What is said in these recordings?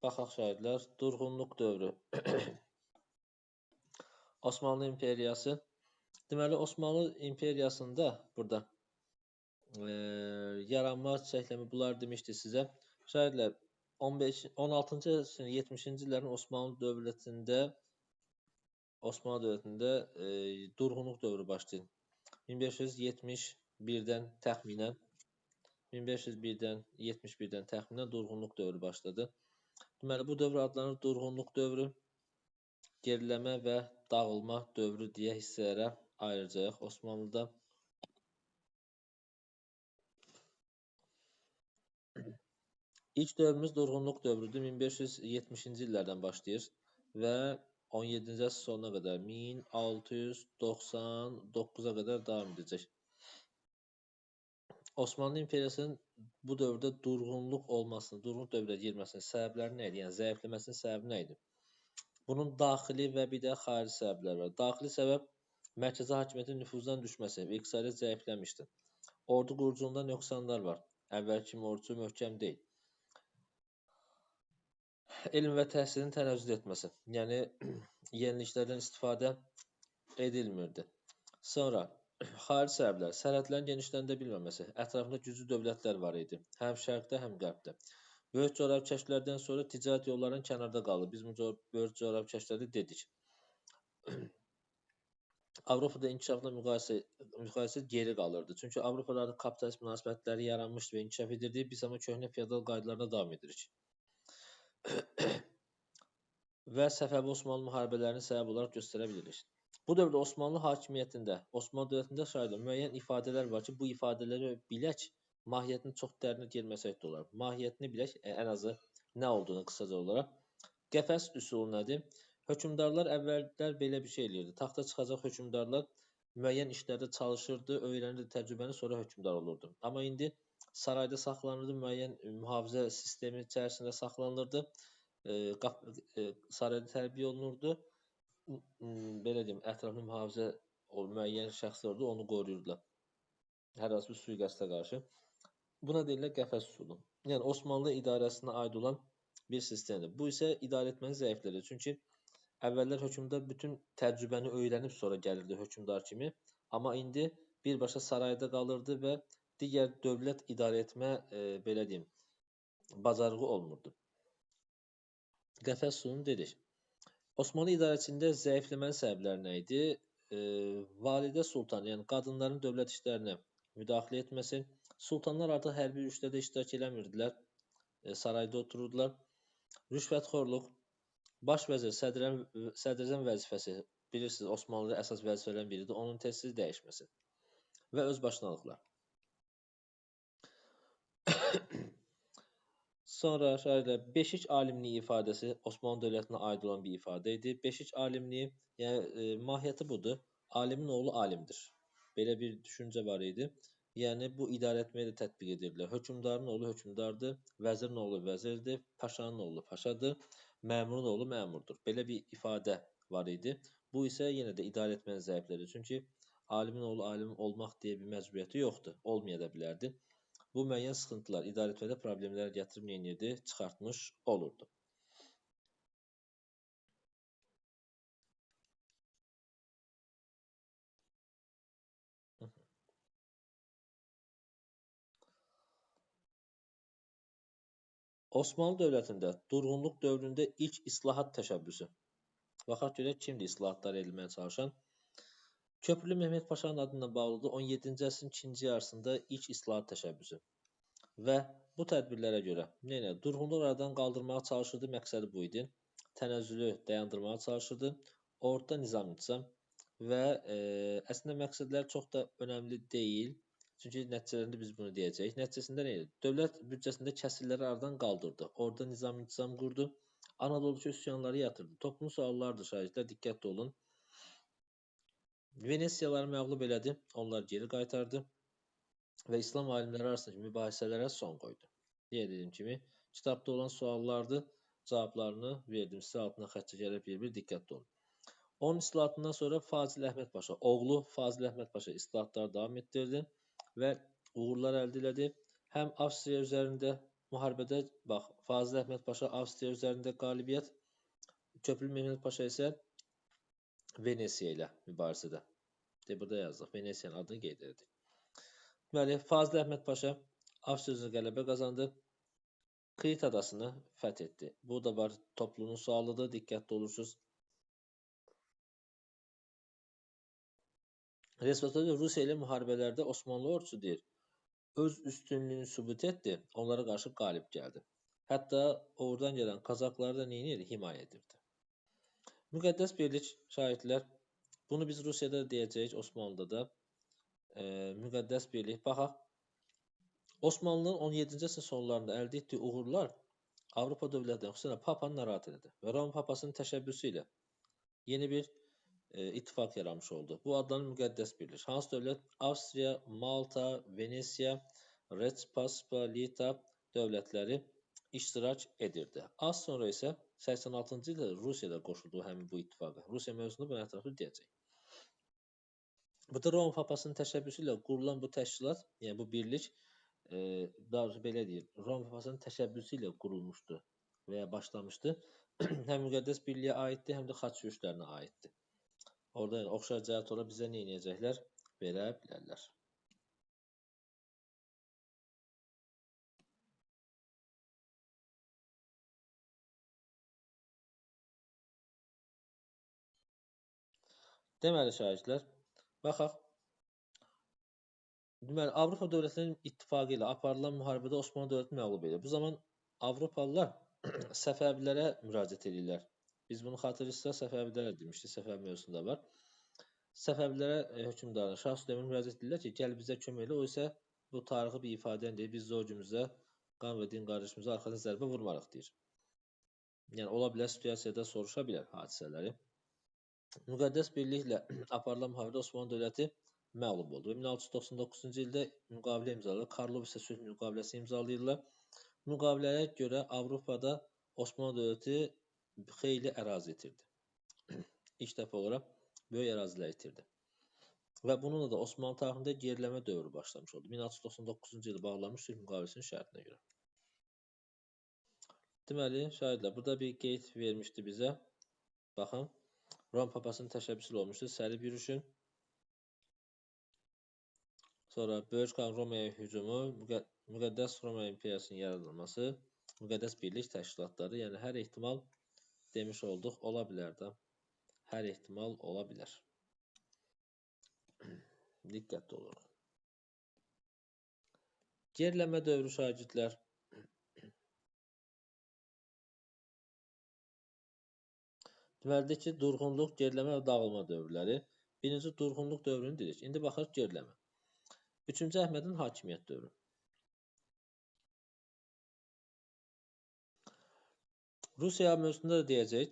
Baxaq şəhidlər, durğunluq dövrü. Osmanlı İmperiyası. Deməli, Osmanlı İmperiyasında burada yaranma şəkləmi bunlar demişdi sizə. Şəhidlər 16-cı əsrin 70-ci illərin Osmanlı dövlətində durğunluq dövrü başlayır. 1571-dən təxminən durğunluq dövrü başladı. Deməli, bu dövr adlanır durğunluq dövrü, geriləmə və dağılma dövrü deyə hissələrə ayıracaq Osmanlıda. İlk dövrümüz durğunluq dövrüdür. 1570-ci illərdən başlayır və 17-ci əsr sonuna qədər 1699-a qədər davam edəcək. Osmanlı İmperiyasının bu dövrdə durğunluq dövrə girməsinin səbəbləri nə idi? Yəni zəifləməsinin səbəbi nə idi? Bunun daxili və bir də xarici səbəbləri var. Daxili səbəb mərkəzi hakimiyyətin nüfuzdan düşməsi və iqtisadiyyat zəifləmişdi. Ordu quruculuğunda nöqsanlar var. Əvvəl kimi ordusu möhkəm deyil. Elm və təhsilin tənəzzül etməsi. Yəni yeniliklərdən istifadə edilmirdi. Sonra xarici səbəblər, sərhədlərin genişləndə bilməməsi, ətrafında güclü dövlətlər var idi, həm şərqdə, həm qərbdə. Böyük coğrafi kəşflərdən sonra ticarət yollarının kənarda qaldı. Biz bu böyük coğrafi kəşfləri dedik. Avropada inkişafla müqayisə geri qalırdı. Çünki Avropada kapitalist münasibətləri yaranmışdı və inkişaf edirdi. Biz amma köhnə feodal qaydalarına davam edirik. Və Səfəvi Osmanlı müharibələrinin səbəb olaraq göstərə bilirik. Bu dövrdə Osmanlı hakimiyyətində, Osmanlı dövlətində şahid müəyyən ifadələr var ki, bu ifadələri bilək, mahiyyətini çox dərinə girməsək də olar. Mahiyyətini bilək, ən azı nə olduğunu qısaca olaraq. Qəfəs üsulu nədir? Hökümdarlar əvvəllər belə bir şey eləyirdi. Taxta çıxacaq hökümdarlar müəyyən işlərdə çalışırdı, öyrənirdi təcrübəni, sonra hökümdar olurdu. Amma indi sarayda saxlanırdı, müəyyən mühafizə sistemi içərisində saxlanılırdı. Sarayda tərbiyə olunurdu. Belə deyim, ətraflı mühafizə müəyyən şəxslər orada onu qoruyurdular. Hər hansı bir sui-qəsdə qarşı. Buna deyirlər qəfəs üsulu. Yəni Osmanlı idarəsinə aid olan bir sistemdir. Bu isə idarə etməni zəiflədir. Çünki əvvəllər hökümdar bütün təcrübəni öyrənib sonra gəlirdi hökümdar kimi. Amma indi birbaşa sarayda qalırdı və digər dövlət idarə etmə, belə deyim, bacarığı olmurdu. Qəfəs üsulunu dedik. Osmanlı idarəçiliyində zəifləmənin səbəbləri nə idi? Validə sultan, yəni qadınların dövlət işlərinə müdaxilə etməsi. Sultanlar artıq hərbi yürüşlərdə iştirak eləmirdilər, sarayda otururdular. Rüşvətxorluq, baş vəzir, sədrəcəm vəzifəsi, bilirsiniz, Osmanlıda əsas vəzifələrin biridir, onun tez-tez dəyişməsi və özbaşınalıqlar. Sonra beşik alimliyi ifadəsi Osmanlı dövlətinə aid olan bir ifadə idi. Beşik alimliyi, yəni mahiyyəti budur. Alimin oğlu alimdir. Belə bir düşüncə var idi. Yəni bu idarə etməyə də tətbiq edirdilər. Hökümdarın oğlu hökümdardır, vəzirin oğlu vəzirdir, paşanın oğlu paşadır, məmurun oğlu məmurdur. Belə bir ifadə var idi. Bu isə yenə də idarə etmənin zəiflədir. Çünki alimin oğlu alim olmaq deyə bir məcburiyyəti yoxdur, olmaya da bilərdi. Bu müəyyən sıxıntılar, idarə etmədə problemlər gətirib neyinirdi, çıxartmış olurdu. Osmanlı dövlətində durğunluq dövründə ilk islahat təşəbbüsü. Baxaq görək kimdir islahatlar edilməyə çalışan. Köprülü Mehmet Paşanın adına bağlıdır. 17-ci əsrin ikinci yarısında ilk islahat təşəbbüsü. Və bu tədbirlərə görə durğunluq aradan qaldırmağa çalışırdı, məqsədi bu idi. Tənəzzülü dayandırmağa çalışırdı. Orduda nizam-intizam və əslində məqsədlər çox da önəmli deyil. Çünki nəticələrində biz bunu deyəcəyik. Nəticəsində nə idi? Dövlət büdcəsində kəsirləri aradan qaldırdı. Orada nizam-intizam qurdu. Anadolu'da üsyanları yatırdı. Toplum suallardır, şahidlər, diqqətli olun. Venesiyaları məğlub elədi, onlar geri qaytardı və İslam alimləri arasındakı mübahisələrə son qoydu. Dediyim kimi, kitabda olan suallardır, cavablarını verdim, sizə altına xətt çəkərək bir diqqətli olun. Onun islahatından sonra Fazil Əhməd Paşa, oğlu Fazil Əhməd Paşa islahatları davam etdirdi və uğurlar əldə elədi. Həm Avstriya üzərində, müharibədə bax, Fazıl Əhməd Paşa Avstriya üzərində qalibiyyət, Köprülü Mehmet Paşa isə Venesiya ilə mübarizədə. Burada yazdıq. Venesiyanın adını qeyd etdik. Deməli, Fazıl Əhməd Paşa Avstriya üzrə qələbə qazandı. Krit adasını fəth etdi. Bu da var, topluluğun sualıdır, diqqətli olursunuz. Respublikada Rusiya ilə müharibələrdə Osmanlı ordusu deyir, öz üstünlüyünü sübut etdi, onlara qarşı qalib gəldi. Hətta oradan gələn Kazakları da neyini himayə edirdi. Müqəddəs birlik şahidlər, bunu biz Rusiyada da deyəcəyik, Osmanlıda da. Müqəddəs birlik, baxaq. Osmanlının 17-ci əsrin sonlarında əldə etdiyi uğurlar Avropa dövlətləri, xüsusən Papanı narahat edir və Roma Papasının təşəbbüsü ilə yeni bir ittifaq yaranmış oldu. Bu adlanır müqəddəs birlik. Hansı dövlət? Avstriya, Malta, Venesiya, Retspospolita dövlətləri iştirak edirdi. Az sonra isə 86-cı ildə Rusiyada qoşulduğu həmin bu ittifaqa. Rusiya mövzusunda bunu ətraflı deyəcək. Bu da Roma Papasının təşəbbüsü ilə qurulan bu təşkilat, yəni bu birlik, daha doğrusu belə deyir, Roma Papasının təşəbbüsü ilə qurulmuşdu və ya başlamışdı. Həm müqəddəs birliyə aiddir, həm də xaç yürüşlərinə aiddir. Orada yəni, oxşar cəhət olaraq bizə nə edəcəklər? Verə bilərlər. Deməli, şahidlər, baxaq. Deməli, Avropa dövlətlərinin ittifaqı ilə aparılan müharibədə Osmanlı dövləti məğlub edir. Bu zaman Avropalılar Səfəvilərə müraciət edirlər. Biz bunu xatırlayırsa Səfəvilərə demişdik, Səfəvi mövzusunda var. Səfəvilərə hökmdarına Şah Süleyman müraciət edirlər ki, gəl bizə kömək elə, o isə bu tarixi bir ifadəni deyir, biz zorcumuzda qan və din qardaşımıza arxadan zərbə vurmarıq deyir. Yəni, ola bilər, situasiyada soruşa bilər hadisələri. Müqəddəs birliklə aparılan müharibədə Osmanlı dövləti məğlub oldu. 1699-cu ildə müqavilə imzalayırlar. Karlovicə sülh müqaviləsini imzalayırlar. Müqaviləyə görə Avropada Osmanlı dövləti xeyli ərazi itirdi. İlk dəfə olaraq böyük ərazilər itirdi. Və bununla da Osmanlı tarixində geriləmə dövrü başlamış oldu. 1699-cu ildə bağlanmış sülh müqaviləsinin şərtinə görə. Deməli, şahidlər, burada bir qeyd vermişdi bizə. Baxın, Roma Papasının təşəbbüsü olmuşdu. Səlib yürüyüşü. Sonra Böyük Xan Romaya hücumu, Müqəddəs Roma İmperiyasının yaradılması, Müqəddəs birlik təşkilatları, yəni hər ehtimal demiş olduq, ola bilər də. Hər ehtimal ola bilər. Diqqətli olun. Geriləmə dövrü şagirdlər. Deməlidir ki, durğunluq, geriləmə və dağılma dövrləri. Birinci durğunluq dövrünü dedik. İndi baxaq geriləmə. 3-cü Əhmədin hakimiyyət dövrü. Rusiya mövzusunda da deyəcək.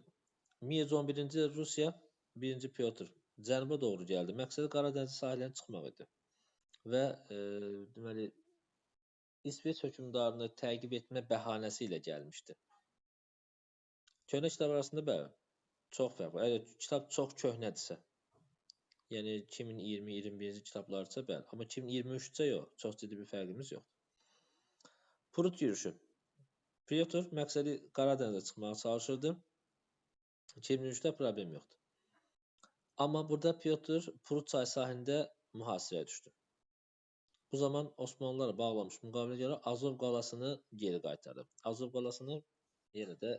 1111-ci ildə Rusiya 1-ci Pyotr cənuba doğru gəldi. Məqsədi Qaradəniz sahilərinə çıxmaq idi. Və deməli, İsveç hökmdarını təqib etmə bəhanəsi ilə gəlmişdi. Köhnə kitab arasında bəli, çox fərq var. Əgər kitab çox köhnədirsə, yəni 2020-21-ci kitablarsa bəli, amma 2023-cə yox, çox ciddi bir fərqimiz yoxdur. Prut yürüyüşü. Pyotr məqsədi Qaradənizə çıxmağa çalışırdı. 2023-də problem yoxdur. Amma burada Pyotr Prut çayı sahilində mühasirəyə düşdü. Bu zaman Osmanlılarla bağlamış müqavilə görə Azov qalasını geri qaytardı. Azov qalasını yenə də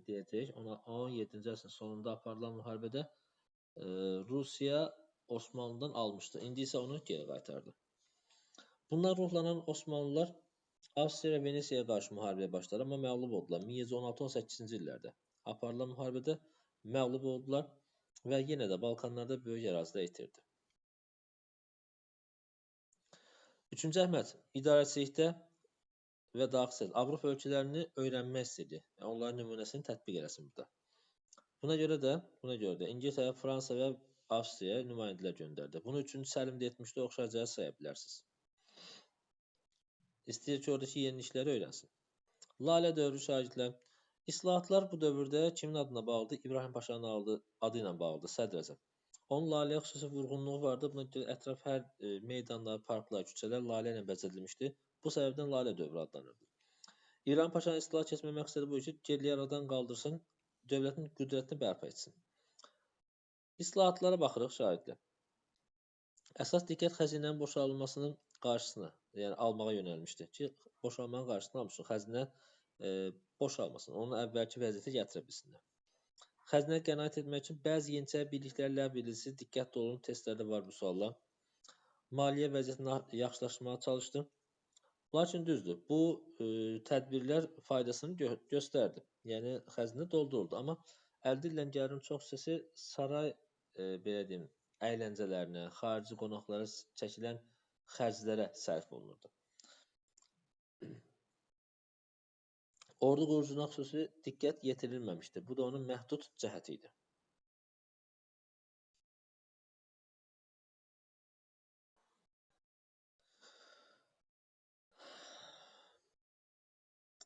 deyəcək, 17-ci əsrin sonunda aparılan müharibədə Rusiya Osmanlıdan almışdı. İndi isə onu geri qaytardı. Bunlar ruhlanan Osmanlılar Avstriya və Venesiyaya qarşı müharibəyə başladı, amma məğlub oldular. 1716-18-ci illərdə aparılan müharibədə məğlub oldular və yenə də Balkanlarda böyük ərazidə itirdi. 3-cü Əhməd idarəçilikdə və daxil Avropa ölkələrini öyrənmək istedi. Yəni, onların nümunəsini tətbiq eləsin burada. Buna görə də İngiltərə, Fransa və Avstriyaya nümayəndələr göndərdi. Bunu 3-cü Səlimdə etmişdə oxşarcaya saya bilərsiniz. İstəyir ki, oradakı yenilikləri öyrənsin. Lalə dövrü şagirdlər. İslahatlar bu dövrdə kimin adına bağlıdır? İbrahim Paşanın adı ilə bağlıdır, Sədr Əzəm. Onun laləyə xüsusi vurğunluğu vardı. Buna görə ətraf hər meydanlar, parklar, küçələr lalə ilə bəzədilmişdi. Bu səbəbdən lalə dövrü adlanırdı. İran Paşanın istila keçmək məqsədi bu ki, geriyə aradan qaldırsın, dövlətin qüdrətini bərpa etsin. İslahatlara baxırıq şahidlə. Əsas diqqət xəzinənin boşalılmasının qarşısını, yəni almağa yönəlmişdi ki, boşalmanın qarşısını almışsın, xəzinə boşalmasın, onu əvvəlki vəziyyətə gətirə bilsinlər. Xəzinə qənaət etmək üçün bəzi yeniçəri birliklər ləğv edilsin, diqqətli olun, testlərdə var bu suallar. Maliyyə vəziyyətini yaxşılaşdırmağa çalışdı. Lakin düzdür, bu tədbirlər faydasını göstərdi. Yəni, xəzinə dolduruldu. Amma əldə edilən gəlirin çox hissəsi saray, belə deyim, əyləncələrinə, xarici qonaqlara çəkilən xərclərə sərf olunurdu. Ordu quruculuğuna xüsusi diqqət yetirilməmişdi. Bu da onun məhdud cəhəti idi.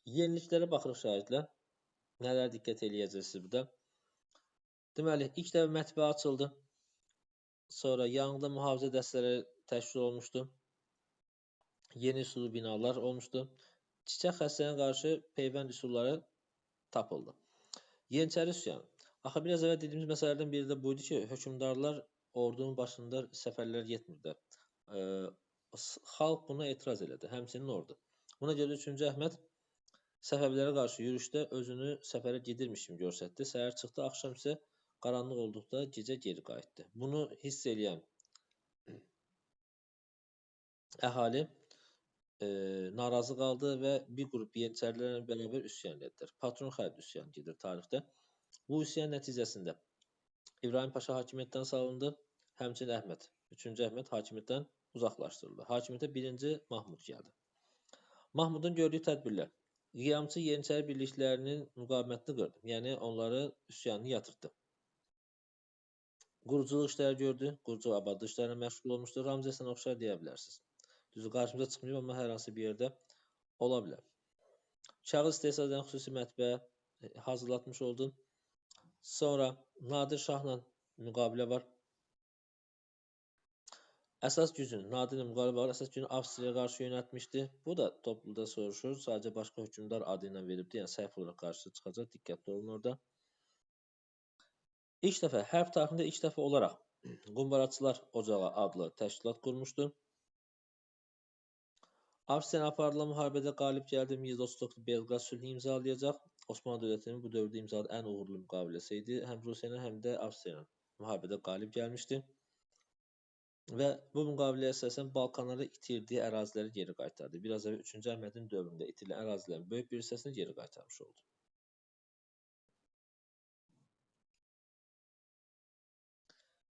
Yeniliklərə baxırıq şahidlər. Nələr diqqət eləyəcəksiniz burada? Deməli, ilk dəfə mətbəə açıldı. Sonra yanğında mühafizə dəstələri təşkil olmuşdu. Yeni üsullu binalar olmuşdu. Çiçək xəstəliyinə qarşı peyvənd üsulları tapıldı. Yeniçəri üsyanı. Axı biraz əvvəl dediyimiz məsələlərdən biri də buydu ki, hökmdarlar ordunun başında səfərlər getmirdi. Xalq buna etiraz elədi, həmçinin ordu. Buna görə 3-cü Əhməd Səfəvilərə qarşı yürüşdə özünü səfərə gedirmiş kimi göstərdi. Səhər çıxdı, axşam isə qaranlıq olduqda gecə geri qayıtdı. Bunu hiss eləyən əhali narazı qaldı və bir qrup yeniçərilərlə bərabər üsyan etdilər. Patron xərbi üsyanı gedir tarixdə. Bu üsyan nəticəsində İbrahim Paşa hakimiyyətdən salındı, həmçinin Əhməd, 3-cü Əhməd hakimiyyətdən uzaqlaşdırıldı. Hakimiyyətə 1-ci Mahmud gəldi. Mahmudun gördüyü tədbirlər. Qiyamçı yeniçəri birliklərinin müqavimətini qırdı. Yəni, onları üsyanını yatırtdı. Quruculuq işləri gördü. Quruculuq abadlıq işlərinə məşğul olmuşdur. Ramzəsən oxşar deyə bilərsiniz. Düzdür, qarşımıza çıxmayıb, amma hər hansı bir yerdə ola bilər. Kağız istehsal edən xüsusi mətbəə hazırlatmış oldu. Sonra Nadir Şahla müqavilə var. Əsas gücün, Nadirlə müqavilə var, əsas gücünü Avstriyaya qarşı yönəltmişdi. Bu da topluda soruşur. Sadəcə başqa hökmdar adı ilə veribdi. Yəni, səhv olaraq qarşı çıxacaq. Diqqətli olun orada. İlk dəfə, hərb tarixində ilk dəfə olaraq Qumbaraçılar Ocağı adlı təşkilat qurmuşdu. Avstriyaya aparılan müharibədə qalib gəldi. 1739 Belqrad sülhünü imzalayacaq. Osmanlı dövlətinin bu dövrdə imzaladığı ən uğurlu müqaviləsi idi. Həm Rusiya ilə, həm də Avstriya ilə müharibədə qalib gəlmişdi. Və bu müqaviləyə əsasən Balkanlara itirdiyi əraziləri geri qaytardı. Biraz əvvəl 3-cü Əhmədin dövründə itirilən ərazilərin böyük bir hissəsini geri qaytarmış oldu.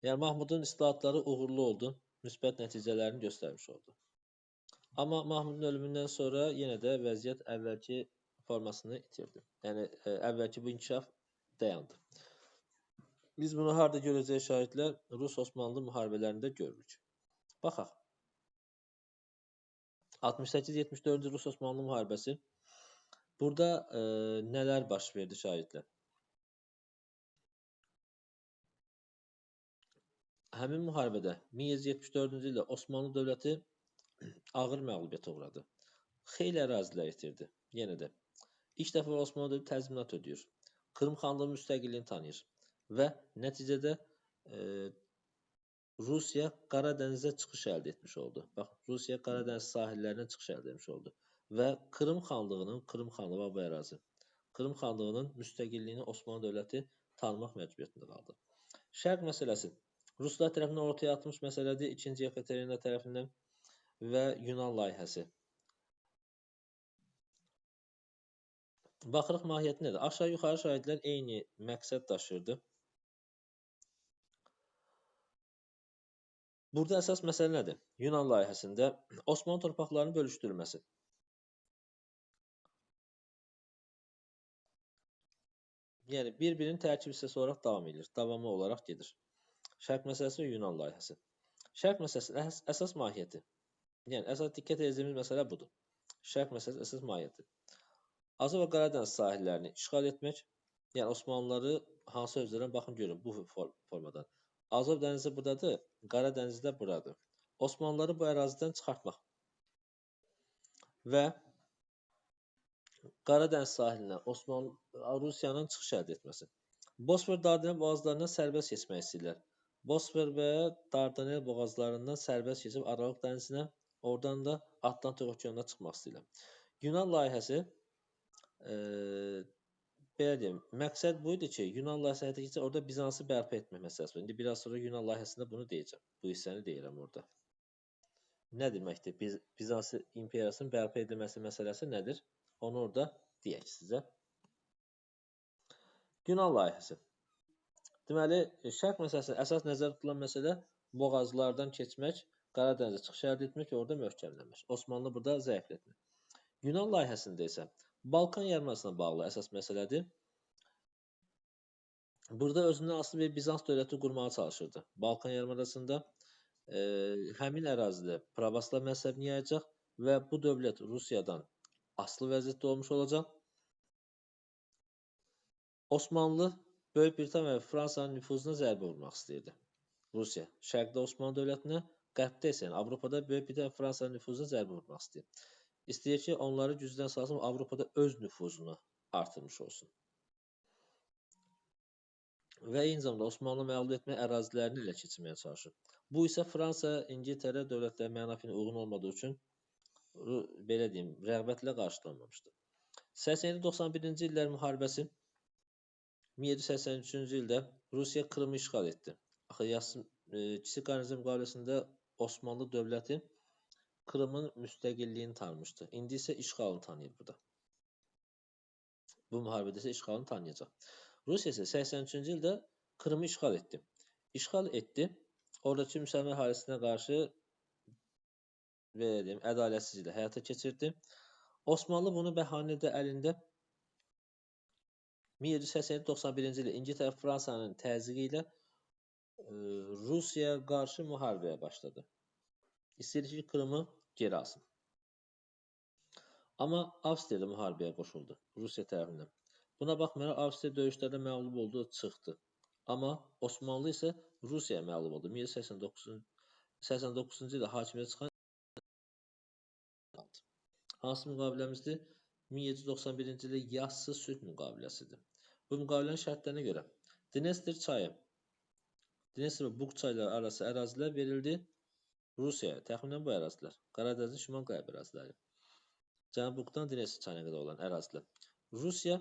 Yəni, Mahmudun islahatları uğurlu oldu, müsbət nəticələrini göstərmiş oldu. Amma Mahmudun ölümündən sonra yenə də vəziyyət əvvəlki formasını itirdi. Yəni, əvvəlki bu inkişaf dayandı. Biz bunu harada görəcək şahidlər? Rus-Osmanlı müharibələrində görürük. Baxaq. 68-74-cü Rus-Osmanlı müharibəsi. Burada nələr baş verdi şahidlər? Həmin müharibədə 1774-cü ildə Osmanlı dövləti ağır məğlubiyyətə uğradı. Xeyli ərazilər itirdi. Yenə də. İlk dəfə Osmanlı dövləti təzminat ödəyir. Krım xanlığının müstəqilliyini tanıyır. Və nəticədə Rusiya Qaradənizə çıxış əldə etmiş oldu. Bax, Rusiya Qaradəniz sahillərinə çıxış əldə etmiş oldu. Və Krım xanlığı bu ərazi, Krım xanlığının müstəqilliyini Osmanlı dövləti tanımaq məcburiyyətində qaldı. Şərq məsələsi Ruslar tərəfindən ortaya atılmış məsələdir, 2-ci Yekaterina tərəfindən və Yunan layihəsi. Baxırıq mahiyyəti nədir? Aşağı-yuxarı şahidlər eyni məqsəd daşıyırdı. Burada əsas məsələ nədir? Yunan layihəsində Osmanlı torpaqlarının bölüşdürülməsi. Yəni, bir-birinin tərkib hissəsi olaraq davam edir, davamlı olaraq gedir. Şərq məsələsi və Yunan layihəsi. Şərq məsələsi əsas mahiyyəti. Yəni, əsas diqqət edəcəyimiz məsələ budur. Şərq məsələsi əsas mahiyyəti. Azov və Qaradəniz sahillərini işğal etmək, yəni Osmanlıları hansı özlərdən baxın görün bu formadan. Azov dənizi buradadır, Qaradəniz də buradır. Osmanlıları bu ərazidən çıxartmaq və Qaradəniz sahilinə Rusiyanın çıxış əldə etməsi. Bosfor Dardanel boğazlarından sərbəst keçmək istəyirlər. Bosfor və Dardanel boğazlarından sərbəst keçib Aralıq dənizinə, oradan da Atlantik okeanına çıxmaq istəyirlər. Yunan layihəsi belə deyim, məqsəd bu idi ki, Yunan layihəsi həyata keçir, orada Bizansı bərpa etmək məsələsi var. İndi biraz sonra Yunan layihəsində bunu deyəcəm. Bu hissəni deyirəm orada. Nə deməkdir? Bizans imperiyasının bərpa edilməsi məsələsi nədir? Onu orada deyək sizə. Yunan layihəsi. Deməli, şərq məsələsi əsas nəzərdə tutulan məsələ boğazlardan keçmək, Qaradənizə çıxış əldə etmək və orada möhkəmlənmək. Osmanlı burada zəiflətmir. Yunan layihəsində isə Balkan yarımadasına bağlı əsas məsələdir. Burada özündən asılı bir Bizans dövləti qurmağa çalışırdı. Balkan yarımadasında həmin ərazidə pravoslav məzhəbini yayacaq və bu dövlət Rusiyadan asılı vəziyyətdə olmuş olacaq. Osmanlı Böyük Britaniya və Fransanın nüfuzuna zərbə vurmaq istəyirdi. Rusiya şərqdə Osmanlı dövlətinə, qərbdə isə Avropada Böyük Britaniya və Fransanın nüfuzuna zərbə vurmaq istəyir. İstəyir ki, onları gücdən salsın, Avropada öz nüfuzunu artırmış olsun. Və eyni zamanda Osmanlı məğlub etmək ərazilərini ilə keçirməyə çalışır. Bu isə Fransa, İngiltərə dövlətləri mənafeyinə uyğun olmadığı üçün belə deyim, rəğbətlə qarşılanmamışdır. 87-91-ci illər müharibəsi 1783-cü ildə Rusiya Krımı işğal etdi. Axı Kiçik Qarinizm müqaviləsində Osmanlı dövləti Krımın müstəqilliyini tanımışdı. İndi isə işğalını tanıyır burada. Bu müharibədə isə işğalını tanıyacaq. Rusiya isə 83-cü ildə Krımı işğal etdi. İşğal etdi. Oradakı müsəlman əhalisinə qarşı ədalətsizliklə həyata keçirdi. Osmanlı bunu bəhanə edə əlində 1787-91-ci ildə İngiltərə Fransanın təzyiqi ilə Rusiyaya qarşı müharibəyə başladı. İstəyir ki, Krımı geri alsın. Amma Avstriya da müharibəyə qoşuldu Rusiya tərəfindən. Buna baxmayaraq Avstriya döyüşlərdə məğlub oldu, çıxdı. Amma Osmanlı isə Rusiyaya məğlub oldu. 1789-cu ildə hakimiyyətə çıxan hansı müqaviləmizdir? 1791-ci ildə Yassı sülh müqaviləsidir. Bu müqavilənin şərtlərinə görə Dnestr çayı, Dnestr və Bug çayları arası ərazilər verildi Rusiyaya. Təxminən bu ərazilər. Qaradənizin şimal-qərb əraziləri. Cənab Bugdan Dnestr çayına qədər olan ərazilər. Rusiya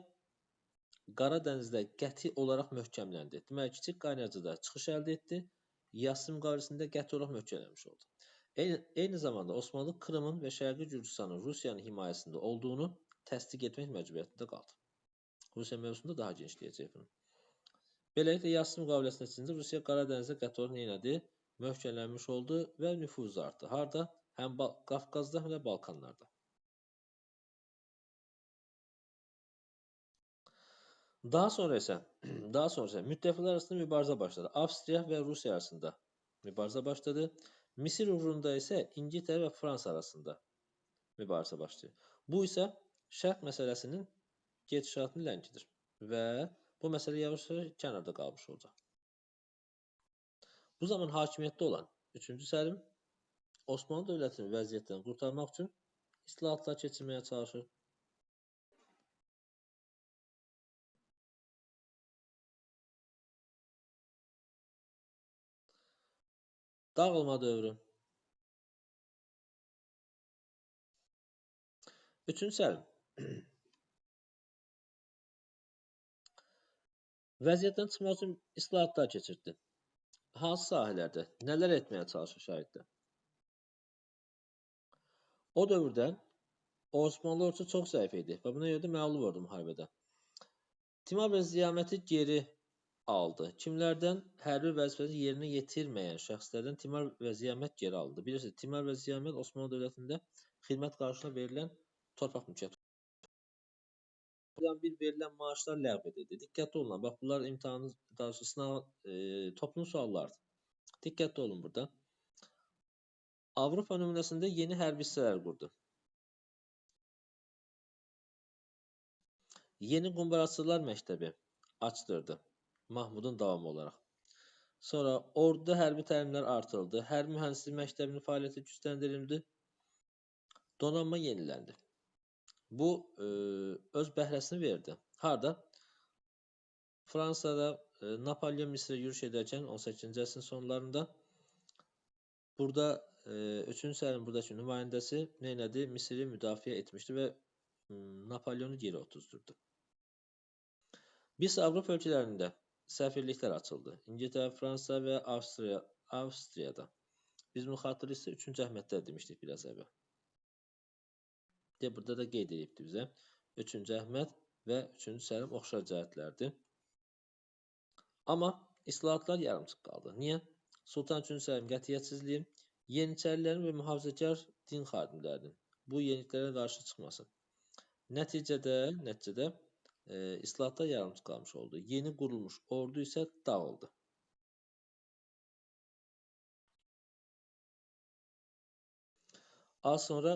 Qaradənizdə qəti olaraq möhkəmləndi. Deməli, Kiçik Qaynarcada çıxış əldə etdi. Yassı müqaviləsində qəti olaraq möhkəmlənmiş oldu. Eyni zamanda Osmanlı Krımın və Şərqi Gürcüstanın Rusiyanın himayəsində olduğunu təsdiq etmək məcburiyyətində qaldı. Rusiya mövzusunda daha genişləyəcək bunu. Beləliklə, Yassı müqaviləsi nəticəsində Rusiya Qaradənizdə qəti olaraq nəynədi? Möhkəmlənmiş oldu və nüfuzu artdı. Harada? Həm Qafqazda, həm də Balkanlarda. Daha sonra isə müttəfiqlər arasında mübarizə başladı. Avstriya və Rusiya arasında mübarizə başladı. Misir uğrunda isə İngiltərə və Fransa arasında mübarizə başlayır. Bu isə şərq məsələsinin gedişatını ləngidir və bu məsələ yavaş-yavaş kənarda qalmış olacaq. Bu zaman hakimiyyətdə olan 3-cü Səlim Osmanlı dövlətinin vəziyyətdən qurtarmaq üçün islahatlar keçirməyə çalışır. Dağılma dövrü. 3-cü Səlim vəziyyətdən çıxmaq üçün islahatlar keçirdi. Hansı sahələrdə? Nələr etməyə çalışır şahiddə? O dövrdə Osmanlı ordusu çox zəif idi və buna görə də məğlub oldu müharibədə. Timur və Ziyaməti geri aldı. Kimlərdən? Hərbi vəzifəsini yerinə yetirməyən şəxslərdən Timur və Ziyamət geri aldı. Bilirsiniz, Timur və Ziyamət Osmanlı dövlətində xidmət qarşılığında verilən torpaq mülkiyyəti. Bir verilən maaşlar ləğv edildi. Diqqətli olun. Bax, bunlar imtahanın, sınav, toplum suallardır. Diqqətli olun burada. Avropa nümunəsində yeni hərbi hissələr qurdu. Yeni qumbaraçılar məktəbi açdırdı. Mahmudun davamı olaraq. Sonra orduda hərbi təlimlər artırıldı. Hərbi mühəndislik məktəbinin fəaliyyəti gücləndirildi. Donanma yeniləndi. Bu öz bəhrəsini verdi. Harda? Fransada Napolyon Misrə yürüş edərkən 18-ci əsrin sonlarında burada 3-cü Səlim buradakı nümayəndəsi nə elədi? Misri müdafiə etmişdi və Napolyonu geri otuzdurdu. Bir sıra Avropa ölkələrində səfirliklər açıldı. İngiltərə, Fransa və Avstriyada. Biz bunu xatırlayırsa 3-cü Əhməddə demişdik biraz əvvəl. Burada da qeyd edibdi bizə. 3-cü Əhməd və 3-cü Səlim oxşar cəhətlərdir. Amma islahatlar yarımçıq qaldı. Niyə? Sultan 3-cü Səlim qətiyyətsizliyi, Yeniçərilərin və mühafizəkar din xadimlərinin bu yeniliklərə qarşı çıxması. Nəticədə islahatlar yarımçıq qalmış oldu. Yeni qurulmuş ordu isə dağıldı. Az sonra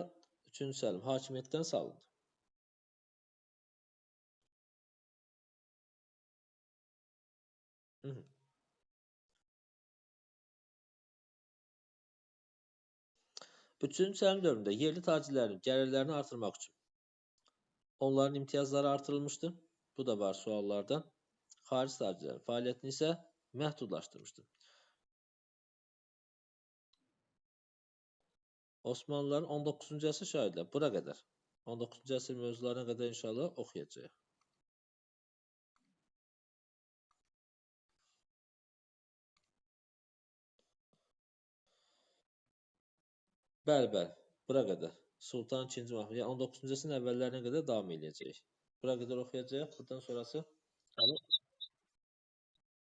3-cü Səlim hakimiyyətdən salındı. Üçüncü Səlim dövründə yerli tacirlərin gəlirlərini artırmaq üçün onların imtiyazları artırılmışdı. Bu da var suallardan. Xarici tacirlərin fəaliyyətini isə məhdudlaşdırmışdı. Osmanlıların 19-cu əsr şahidlər bura qədər. 19-cu əsr mövzularına qədər inşallah oxuyacağıq. Bəli. Bura qədər. Sultan 2-ci Mahmud. Yəni 19-cu əsrin əvvəllərinə qədər davam edəcək. Bura qədər oxuyacağıq. Buradan sonrası